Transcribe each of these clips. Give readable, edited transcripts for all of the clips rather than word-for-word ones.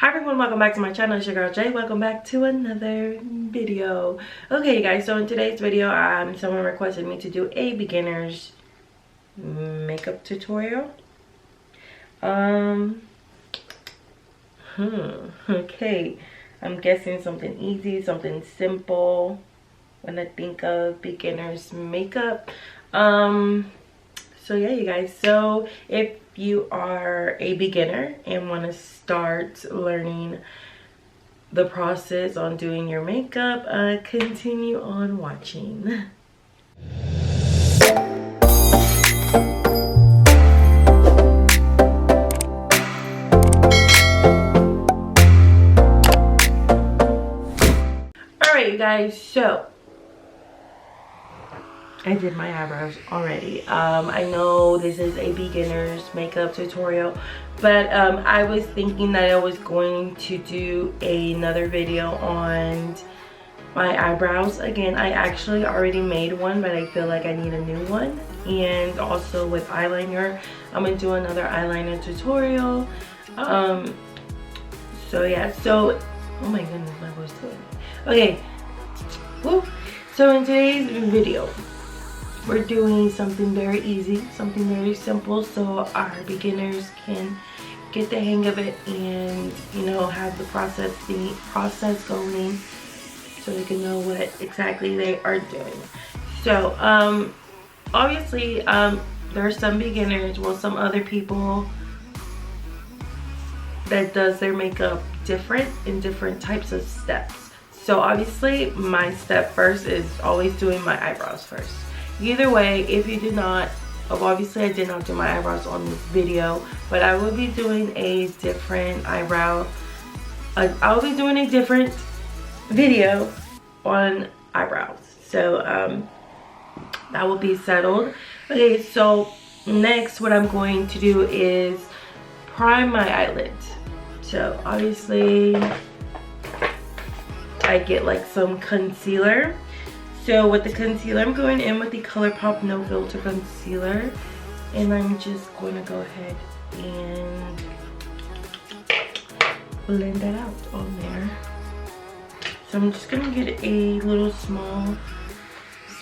Hi everyone, welcome back to my channel. It's your girl Jay. Welcome back to another video. Okay guys, so in today's video someone requested me to do a beginner's makeup tutorial. Okay, I'm guessing something easy, something simple when I think of beginner's makeup. So yeah, you guys, so if you are a beginner and want to start learning the process on doing your makeup, continue on watching. Alright you guys, so I did my eyebrows already. I know this is a beginner's makeup tutorial, but I was thinking that I was going to do another video on my eyebrows. Again, I actually already made one, but I feel like I need a new one. And also with eyeliner, I'm gonna do another eyeliner tutorial. So yeah, so oh my goodness, my voice doing. Okay, woo. So in today's video, we're doing something very easy, something very simple, so our beginners can get the hang of it and, you know, have the process going, so they can know what exactly they are doing. So obviously there are some beginners, well, some other people that does their makeup different in different types of steps. So obviously my step first is always doing my eyebrows first. Either way, if you did not, obviously I did not do my eyebrows on this video, but I will be doing a different eyebrow. I'll be doing a different video on eyebrows. So that will be settled. Okay, so next what I'm going to do is prime my eyelids. So obviously I get like some concealer. So with the concealer, I'm going in with the ColourPop No Filter Concealer. And I'm just going to go ahead and blend that out on there. So I'm just going to get a little small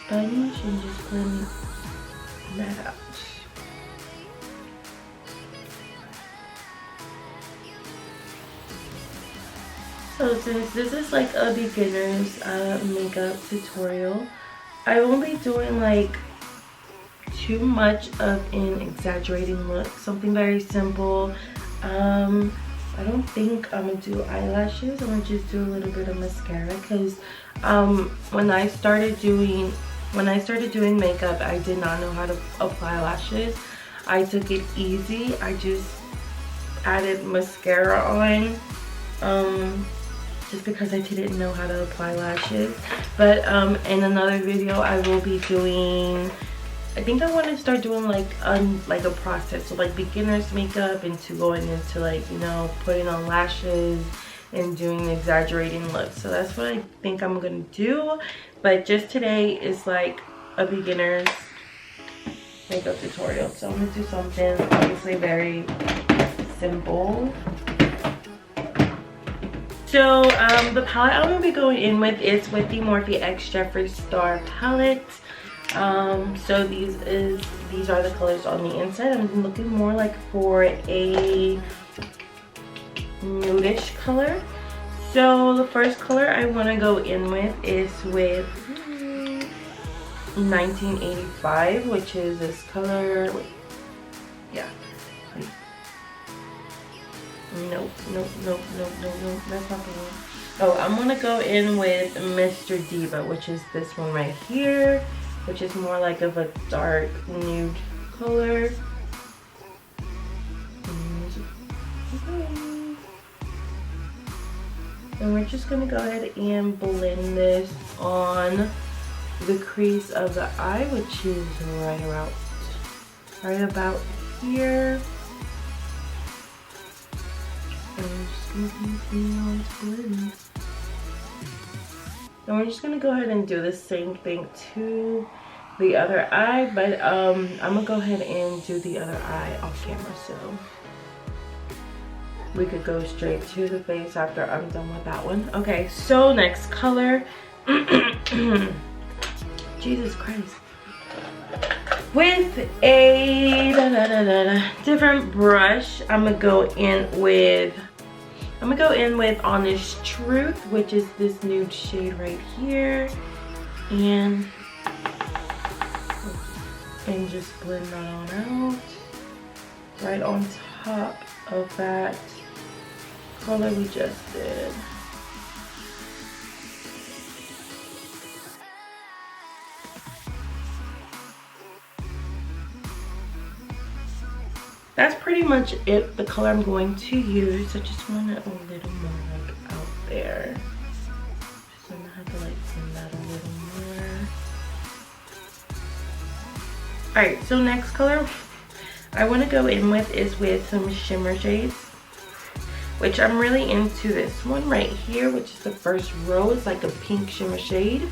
sponge and just blend that out. So since this is like a beginner's makeup tutorial, I won't be doing like too much of an exaggerating look. Something very simple. I don't think I'm gonna do eyelashes. I'm gonna just do a little bit of mascara because when I started doing makeup, I did not know how to apply lashes. I took it easy. I just added mascara on. Just because I didn't know how to apply lashes. But in another video I will be doing, I think I want to start doing like a process, so like beginner's makeup into going into like, you know, putting on lashes and doing exaggerating looks. So that's what I think I'm gonna do. But just today is like a beginner's makeup tutorial, so I'm gonna do something obviously very simple. So the palette I'm going to be going in with is with the Morphe X Jeffree Star palette. So these are the colors on the inside. I'm looking more like for a nudish color. So the first color I want to go in with is with 1985, which is this color. Wait, yeah. Wait. Nope, that's not the one. Oh, I'm gonna go in with Mr. Diva, which is this one right here, which is more like of a dark nude color. And we're just gonna go ahead and blend this on the crease of the eye, which is right about here. And we're just gonna go ahead and do the same thing to the other eye, but I'm gonna go ahead and do the other eye off camera. So we could go straight to the face after I'm done with that one. Okay, so next color. Jesus Christ. With a different brush, I'm gonna go in with Honest Truth, which is this nude shade right here, and just blend that on out right on top of that color we just did. That's pretty much it, the color I'm going to use. I just want it a little more like out there. So I'm gonna have to like blend that a little more. Alright, so next color I want to go in with is with some shimmer shades, which I'm really into this one right here, which is the first row. It's like a pink shimmer shade,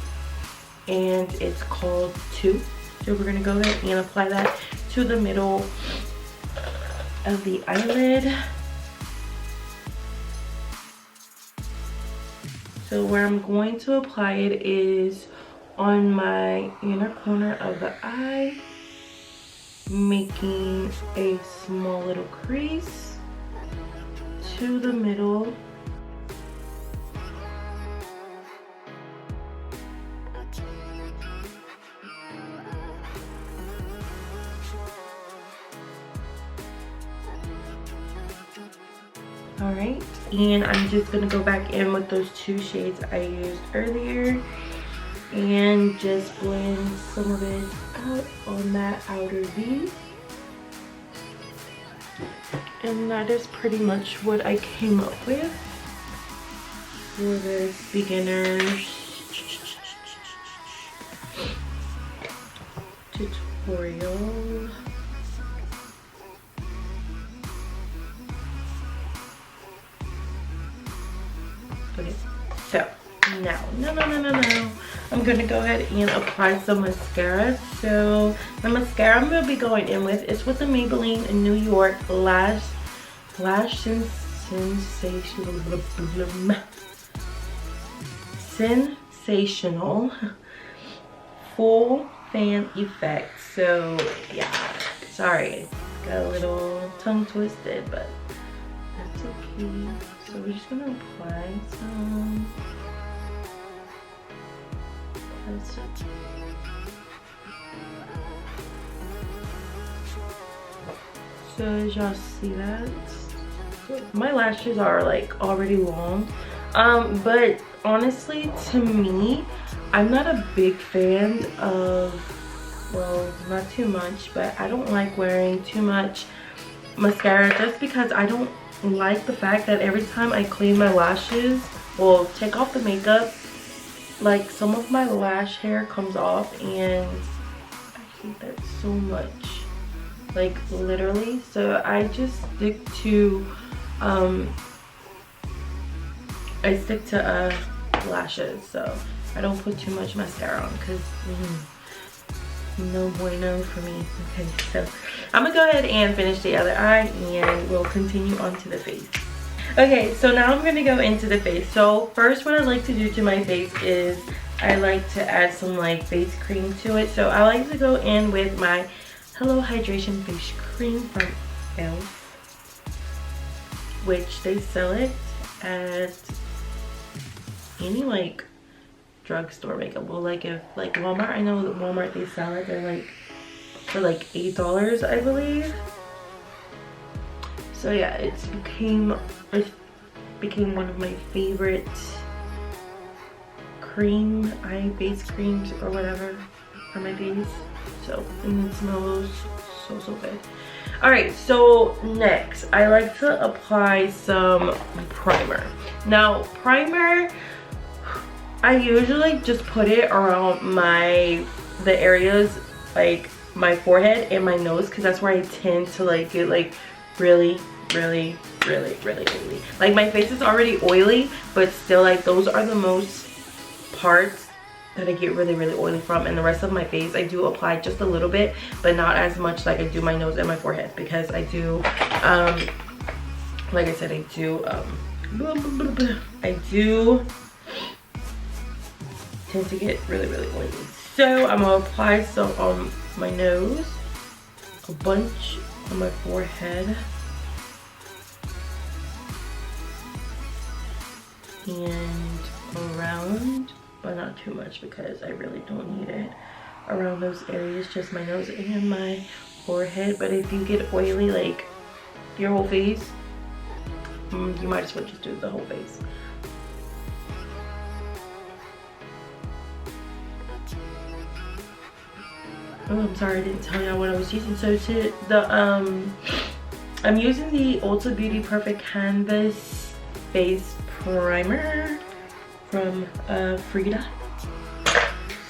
and it's called 2. So we're gonna go ahead and apply that to the middle of the eyelid. So where I'm going to apply it is on my inner corner of the eye, making a small little crease to the middle. Alright, and I'm just going to go back in with those 2 shades I used earlier and just blend some of it out on that outer V. And that is pretty much what I came up with for this beginner's tutorial. Okay, so now, I'm gonna go ahead and apply some mascara. So the mascara I'm gonna be going in with is with the Maybelline New York Lash Sensational Full Fan Effect. So yeah, sorry, got a little tongue twisted, but that's okay. So we're just gonna apply some. So as y'all see that, my lashes are like already long, but honestly, to me, I'm not a big fan of, well, not too much, but I don't like wearing too much mascara just because I don't like the fact that every time I clean my lashes, well, take off the makeup, like some of my lash hair comes off, and I hate that so much, like literally. So I just stick to lashes, so I don't put too much mascara on because no bueno for me. Okay, so I'm gonna go ahead and finish the other eye and we'll continue on to the face. Okay, so now I'm gonna go into the face. So first, what I like to do to my face is I like to add some like face cream to it. So I like to go in with my Hello Hydration Face Cream from e.l.f., which they sell it at any like drugstore makeup. Well, like if like Walmart, I know that Walmart they sell it. They're like for like $8, I believe. So yeah, it became one of my favorite face creams or whatever for my face. So, and it smells so good. Alright, so next I like to apply some primer. Now primer, I usually just put it around the areas like my forehead and my nose, because that's where I tend to like get like really oily. Like my face is already oily, but still like those are the most parts that I get really oily from, and the rest of my face I do apply just a little bit, but not as much like I do my nose and my forehead, because I do like I said, I do tend to get really oily. So I'm gonna apply some on my nose, a bunch on my forehead, and around, but not too much because I really don't need it around those areas, just my nose and my forehead. But if you get oily like your whole face, you might as well just do the whole face. Oh, I'm sorry, I didn't tell y'all what I was using. So to the I'm using the Ulta Beauty Perfect Canvas Face Primer from Frida.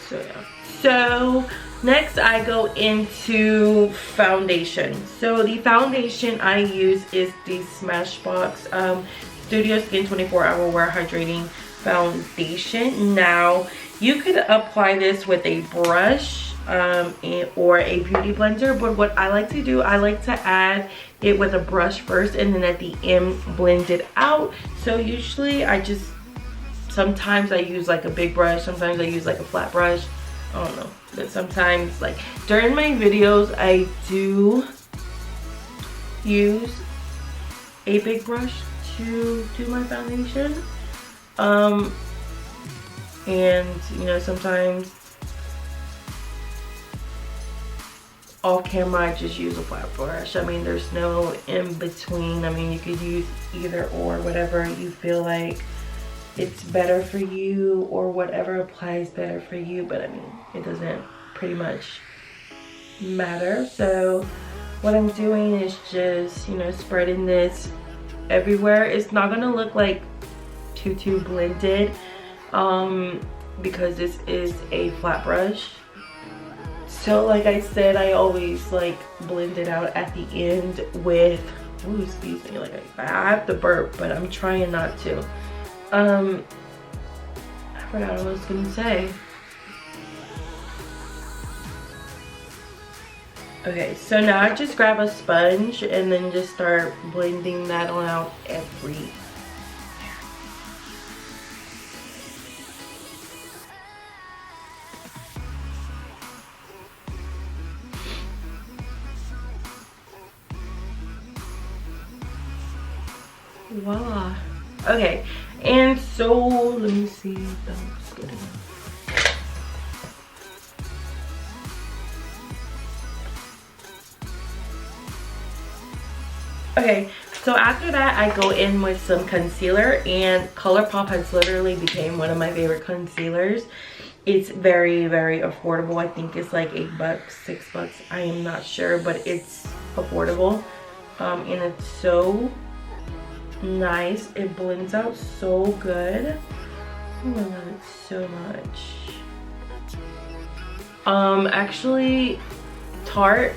So yeah. So next I go into foundation. So the foundation I use is the Smashbox Studio Skin 24-Hour Wear Hydrating Foundation. Now you could apply this with a brush or a beauty blender, but what I like to do, I like to add it with a brush first and then at the end blend it out. So usually sometimes I use like a big brush, sometimes I use like a flat brush, I don't know, but sometimes like during my videos I do use a big brush to do my foundation, and you know, sometimes off camera I just use a flat brush. I mean, there's no in between. I mean, you could use either or, whatever you feel like it's better for you or whatever applies better for you, but I mean, it doesn't pretty much matter. So what I'm doing is just, you know, spreading this everywhere. It's not gonna look like too blended because this is a flat brush. So like I said, I always like blend it out at the end with, ooh, excuse me, like I have to burp, but I'm trying not to. I forgot what I was gonna say. Okay, so now I just grab a sponge and then just start blending that on out everywhere. Voila. Okay, and so let me see if that looks good enough. Okay, so after that I go in with some concealer, and Colourpop has literally became one of my favorite concealers. It's very affordable. I think it's like $8, $6, I am not sure, but it's affordable, and it's so nice. It blends out so good. Oh, I love it so much. Actually, Tarte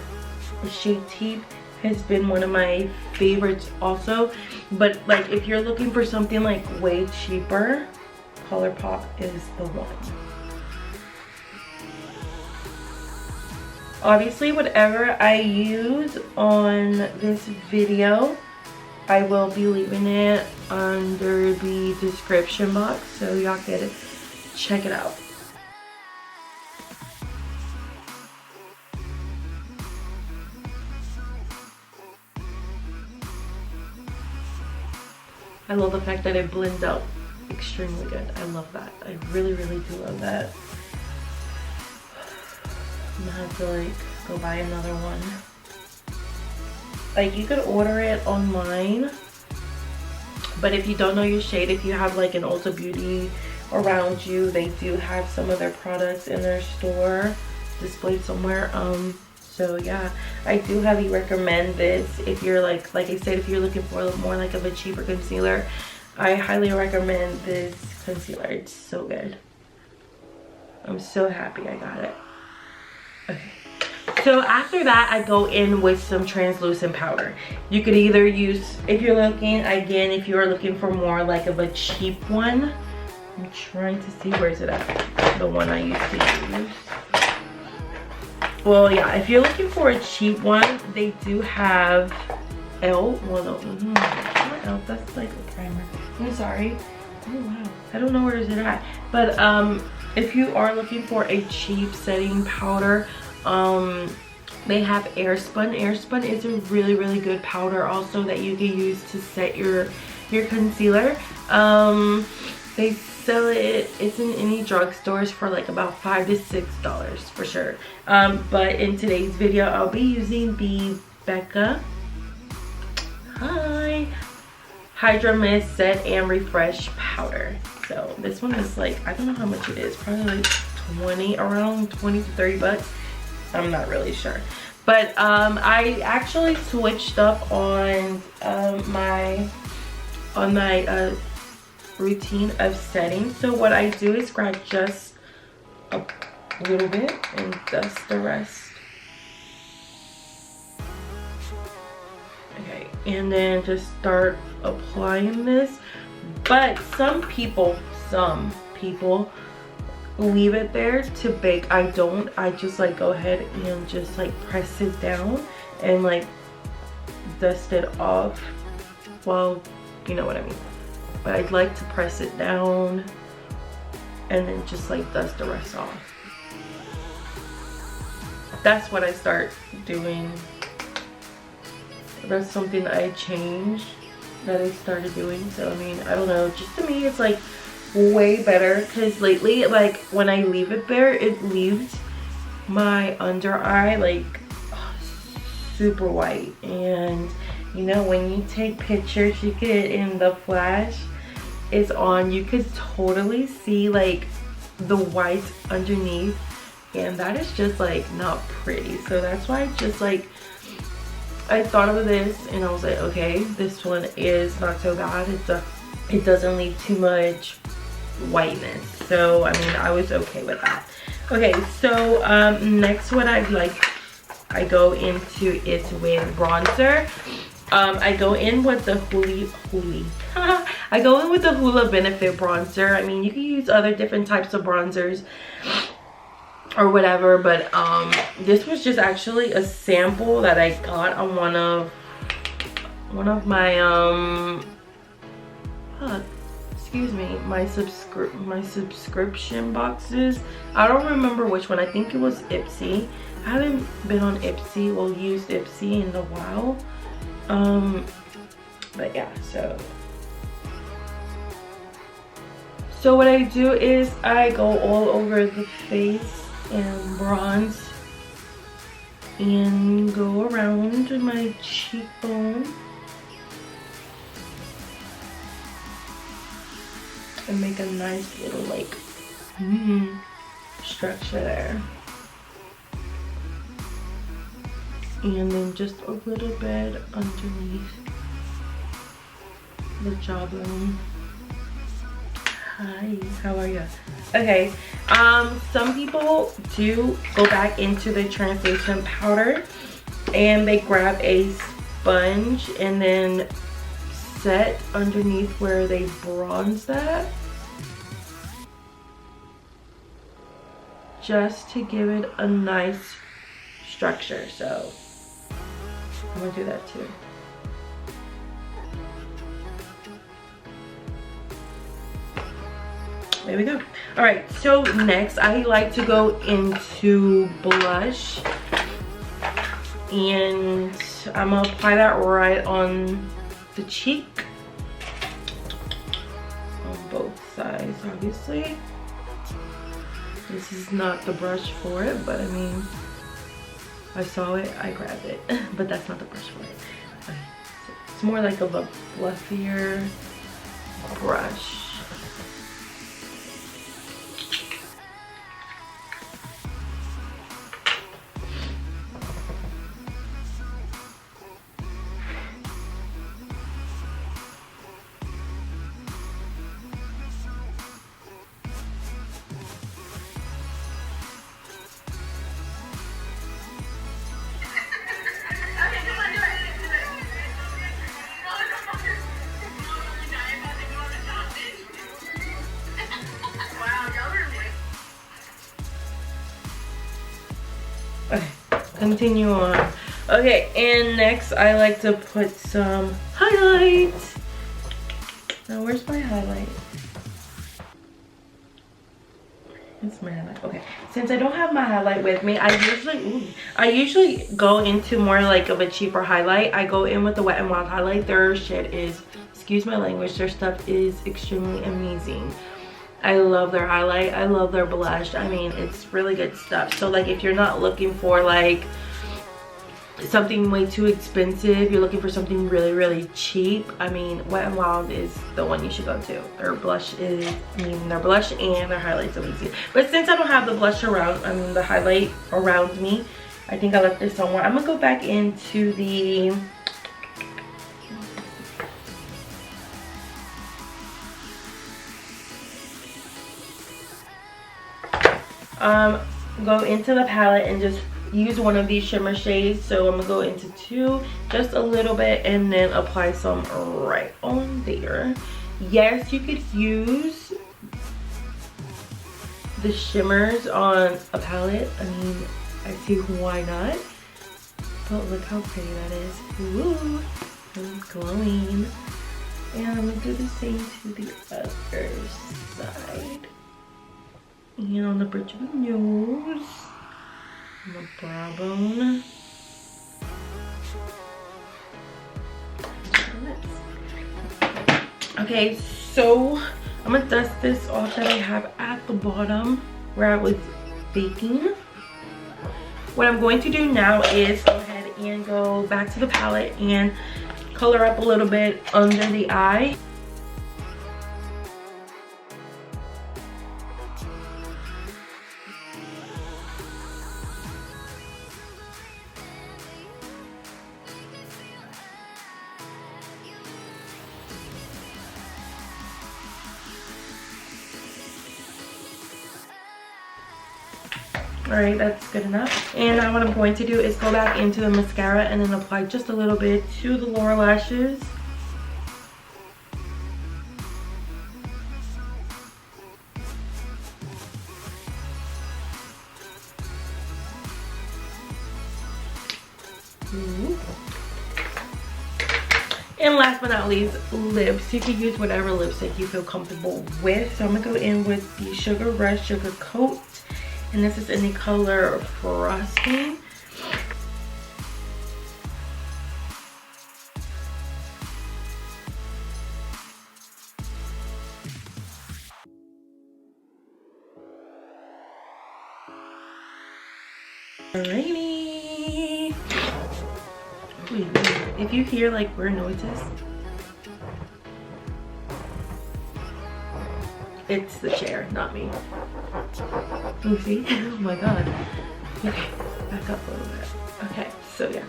Shape Tape has been one of my favorites also, but like if you're looking for something like way cheaper, Colourpop is the one. Obviously, whatever I use on this video, I will be leaving it under the description box, so y'all can check it out. I love the fact that it blends out extremely good. I love that. I really do love that. I'm gonna have to like go buy another one. Like, you could order it online, but if you don't know your shade, if you have like an Ulta Beauty around you, they do have some of their products in their store displayed somewhere. So yeah, I do highly recommend this. If you're like I said, if you're looking for more like of a cheaper concealer, I highly recommend this concealer. It's so good. I'm so happy I got it. Okay. So after that, I go in with some translucent powder. You could either use, if you're looking, again, if you're looking for more like of a cheap one, I'm trying to see, where is it at? The one I used to use. Well, yeah, if you're looking for a cheap one, they do have, well, no, Oh, that's like a primer. I'm sorry. Oh wow, I don't know where is it at. But if you are looking for a cheap setting powder, they have Airspun. Airspun is a really good powder also that you can use to set your concealer. They sell it, it's in any drugstores for like about $5 to $6 for sure. But in today's video, I'll be using the Becca Hydra Mist Set and Refresh Powder. So this one is like, I don't know how much it is, probably like around 20 to 30 bucks. I'm not really sure. But I actually switched up on my routine of setting. So what I do is grab just a little bit and dust the rest. Okay, and then just start applying this. But some people leave it there to bake. I don't. I just like go ahead and just like press it down and like dust it off. Well, you know what I mean. But I'd like to press it down and then just like dust the rest off. That's what I start doing. That's something I changed, that I started doing. So I mean, I don't know, just to me it's like way better, because lately like when I leave it there, it leaves my under eye like super white. And you know, when you take pictures, you get in the flash is on, you could totally see like the white underneath, and that is just like not pretty. So that's why just like I thought of this and I was like, okay, this one is not so bad. It doesn't leave too much whiteness. So I mean, I was okay with that. Okay, so next what I go into is with bronzer. I go in with the I go in with the Hoola Benefit bronzer. I mean, you can use other different types of bronzers or whatever, but this was just actually a sample that I got on one of my excuse me, my subscription boxes. I don't remember which one. I think it was Ipsy. I haven't been on Ipsy, well, used Ipsy in a while. But yeah, so what I do is I go all over the face and bronze and go around my cheekbone and make a nice little like structure there. And then just a little bit underneath the jawbone. Hi, how are you? Okay, some people do go back into the translucent powder and they grab a sponge and then set underneath where they bronze that, just to give it a nice structure. So I'm gonna do that too. There we go. All right, so next I like to go into blush, and I'm gonna apply that right on the cheek, on both sides, obviously. This is not the brush for it, but I mean, I saw it, I grabbed it, but that's not the brush for it. Okay. So it's more like a fluffier brush. Okay, continue on. Okay, and next I like to put some highlights. Now where's my highlight? It's my highlight. Okay, since I don't have my highlight with me, I usually go into more like of a cheaper highlight. I go in with the Wet n Wild highlight. Their shit is, excuse my language, their stuff is extremely amazing. I love their highlight. I love their blush. I mean, it's really good stuff. So like if you're not looking for like something way too expensive, you're looking for something really cheap, I mean, Wet n Wild is the one you should go to. Their blush is, their blush and their highlight's amazing. But since I don't have the blush around, the highlight around me, I think I left this somewhere. I'm gonna go back into the go into the palette and just use one of these shimmer shades. So I'm gonna go into 2, just a little bit, and then apply some right on there. Yes, you could use the shimmers on a palette. I mean, I see why not. But look how pretty that is. Ooh, it's glowing. And I'm gonna do the same to the other side. And on the bridge of the nose, on the brow bone. Okay, so I'm gonna dust this off that I have at the bottom where I was baking. What I'm going to do now is go ahead and go back to the palette and color up a little bit under the eye. Alright, that's good enough. And now what I'm going to do is go back into the mascara and then apply just a little bit to the lower lashes. Ooh. And last but not least, lips. You can use whatever lipstick you feel comfortable with. So I'm gonna go in with the Sugar Rush Sugar Coat. And this is in the color Frosting. Alrighty. Wait. If you hear like weird noises, it's the chair, not me. You see? Oh my god. Okay, back up a little bit. Okay, so yeah.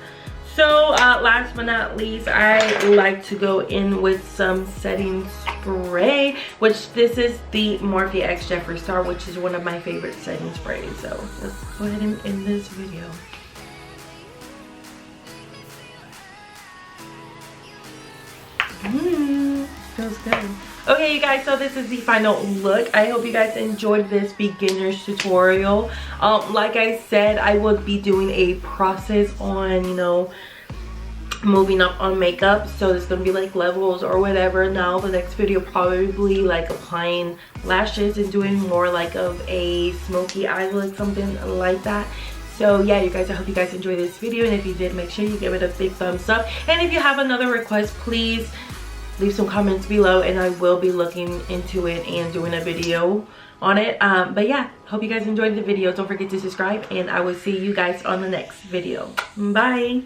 So last but not least, I like to go in with some setting spray, which this is the Morphe X Jeffree Star, which is one of my favorite setting sprays. So let's go ahead and end this video. Feels good. Okay, you guys, so this is the final look. I hope you guys enjoyed this beginner's tutorial. Like I said, I would be doing a process on, you know, moving up on makeup. So it's gonna be like levels or whatever. Now the next video probably like applying lashes and doing more like of a smoky eye look, something like that. So yeah, you guys, I hope you guys enjoyed this video, and if you did, make sure you give it a big thumbs up. And if you have another request, please leave some comments below and I will be looking into it and doing a video on it. But yeah, hope you guys enjoyed the video. Don't forget to subscribe, and I will see you guys on the next video. Bye.